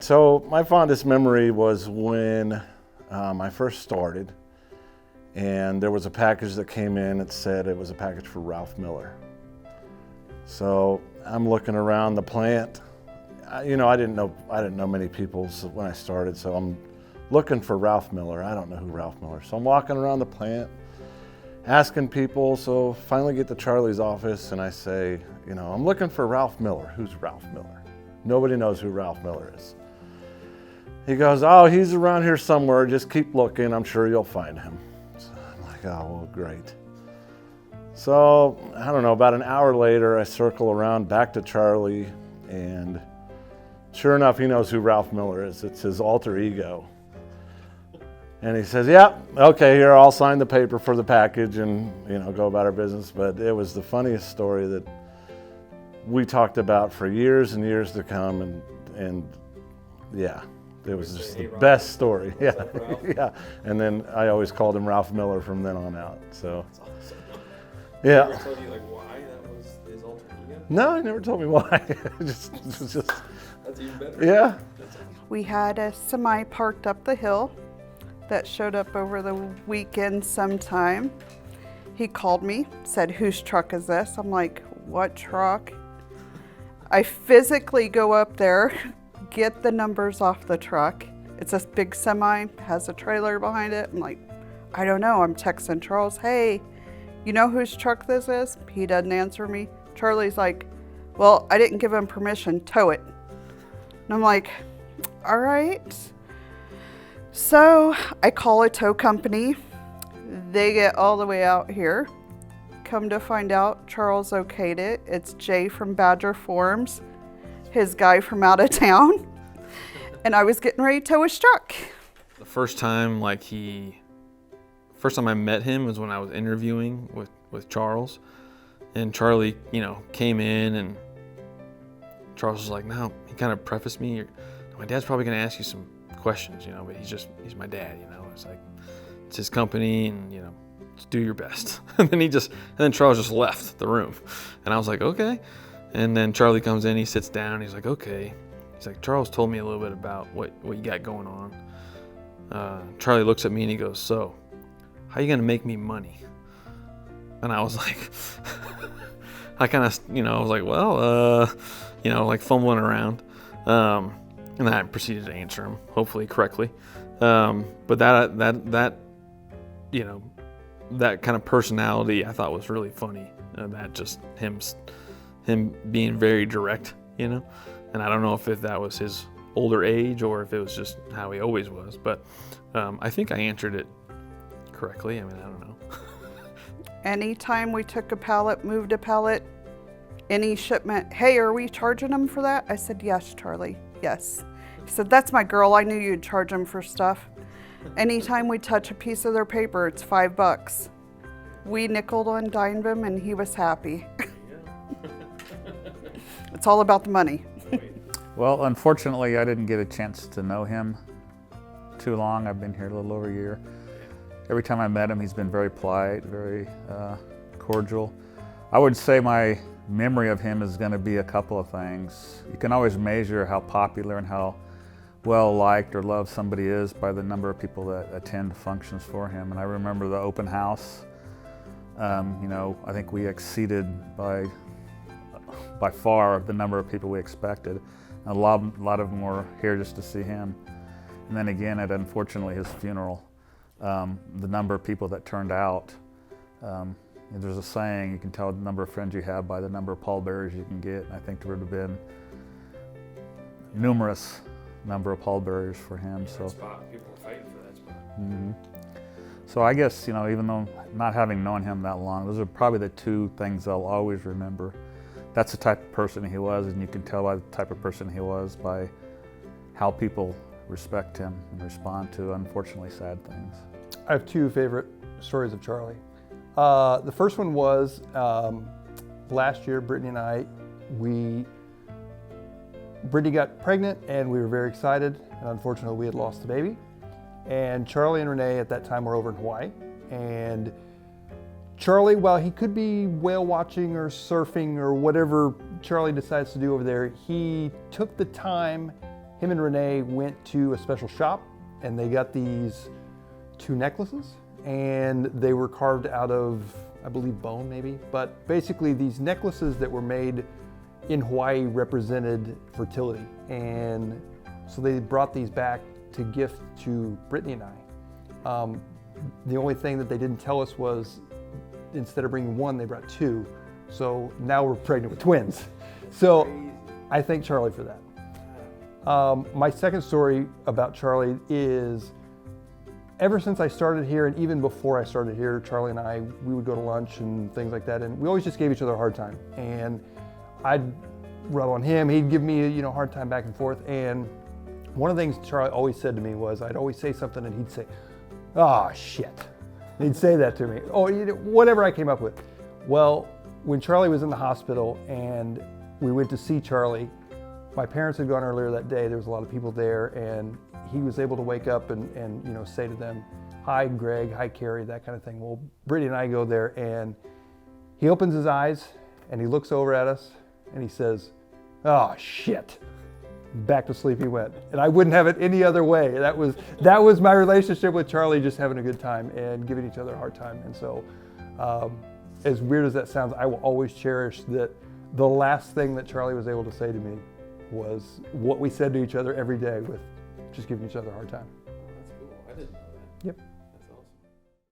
So my fondest memory was when I first started, and there was a package that came in that said it was a package for Ralph Miller. So I'm looking around the plant. I didn't know many people when I started, so I'm looking for Ralph Miller. I don't know who Ralph Miller is. So I'm walking around the plant, asking people. So finally get to Charlie's office, and I say, I'm looking for Ralph Miller. Who's Ralph Miller? Nobody knows who Ralph Miller is. He goes, oh, he's around here somewhere. Just keep looking. I'm sure you'll find him. So I'm like, oh, well, great. So, I don't know, about an hour later, I circle around back to Charlie, and sure enough, he knows who Ralph Miller is. It's his alter ego. And he says, yeah, okay, here, I'll sign the paper for the package and, go about our business. But it was the funniest story that we talked about for years and years to come. And yeah, it was just the best story. Yeah, yeah. And then I always called him Ralph Miller from then on out. So, that's awesome. Yeah. He ever told you why that was his alter ego? No, he never told me why. It was just. That's even better. Yeah. We had a semi parked up the hill that showed up over the weekend sometime. He called me, said, whose truck is this? I'm like, what truck? I physically go up there, get the numbers off the truck. It's a big semi, has a trailer behind it. I'm like, I don't know. I'm texting Charles, hey, you know whose truck this is? He doesn't answer me. Charlie's like, well, I didn't give him permission, tow it. And I'm like, all right. So I call a tow company. They get all the way out here. Come to find out, Charles okayed it. It's Jay from Badger Forms, his guy from out of town. And I was getting ready to tow his truck. The first time I met him was when I was interviewing with Charles. And Charlie, came in, and Charles was like, no, he kind of prefaced me, my dad's probably going to ask you some questions, but he's my dad, it's like, it's his company, and just do your best. And then Charles just left the room, and I was like, okay. And then Charlie comes in, he sits down, he's like, okay. He's like, Charles told me a little bit about what you got going on. Charlie looks at me and he goes, so how are you going to make me money? And I was like, I kind of, I was like, well, fumbling around. And then I proceeded to answer him, hopefully correctly. But that kind of personality I thought was really funny. That just him being very direct, And I don't know if that was his older age or if it was just how he always was. But I think I answered it correctly. I mean, I don't know. Anytime we took a pallet, moved a pallet, any shipment, hey, are we charging them for that? I said, yes, Charlie, yes. He said, that's my girl. I knew you'd charge them for stuff. Anytime we touch a piece of their paper, it's $5. We nickeled and dimed him, and he was happy. It's all about the money. Well, unfortunately, I didn't get a chance to know him too long. I've been here a little over a year. Every time I met him, he's been very polite, very cordial. I would say my memory of him is going to be a couple of things. You can always measure how popular and how well liked or loved somebody is by the number of people that attend functions for him. And I remember the open house. I think we exceeded by far the number of people we expected. And a lot of them were here just to see him. And then again, at unfortunately his funeral, the number of people that turned out. There's a saying, you can tell the number of friends you have by the number of pallbearers you can get. And I think there would have been numerous number of pallbearers for him. So spot. People were fighting for that spot. Mm-hmm. So I guess, even though not having known him that long, those are probably the two things I'll always remember. That's the type of person he was, and you can tell by the type of person he was by how people respect him and respond to unfortunately sad things. I have two favorite stories of Charlie. The first one was last year, Brittany and I, Brittany got pregnant and we were very excited. And unfortunately, we had lost the baby. And Charlie and Renee at that time were over in Hawaii. And Charlie, while he could be whale watching or surfing or whatever Charlie decides to do over there, he took the time him and Renee went to a special shop and they got these 2 necklaces, and they were carved out of, I believe, bone maybe, but basically these necklaces that were made in Hawaii represented fertility. And so they brought these back to gift to Brittany and I. The only thing that they didn't tell us was instead of bringing 1, they brought 2. So now we're pregnant with twins. So I thank Charlie for that. My second story about Charlie is ever since I started here, and even before I started here, Charlie and I, we would go to lunch and things like that, and we always just gave each other a hard time. And I'd rub on him, he'd give me a hard time back and forth. And one of the things Charlie always said to me was, I'd always say something and he'd say, "Oh shit." And he'd say that to me, whatever I came up with. Well, when Charlie was in the hospital and we went to see Charlie, my parents had gone earlier that day, there was a lot of people there, and he was able to wake up and say to them, "Hi Greg, hi Carrie," that kind of thing. Well, Brittany and I go there and he opens his eyes and he looks over at us and he says, "Oh shit." Back to sleep he went. And I wouldn't have it any other way. That was my relationship with Charlie, just having a good time and giving each other a hard time. And so, as weird as that sounds, I will always cherish that the last thing that Charlie was able to say to me was what we said to each other every day, with just giving each other a hard time.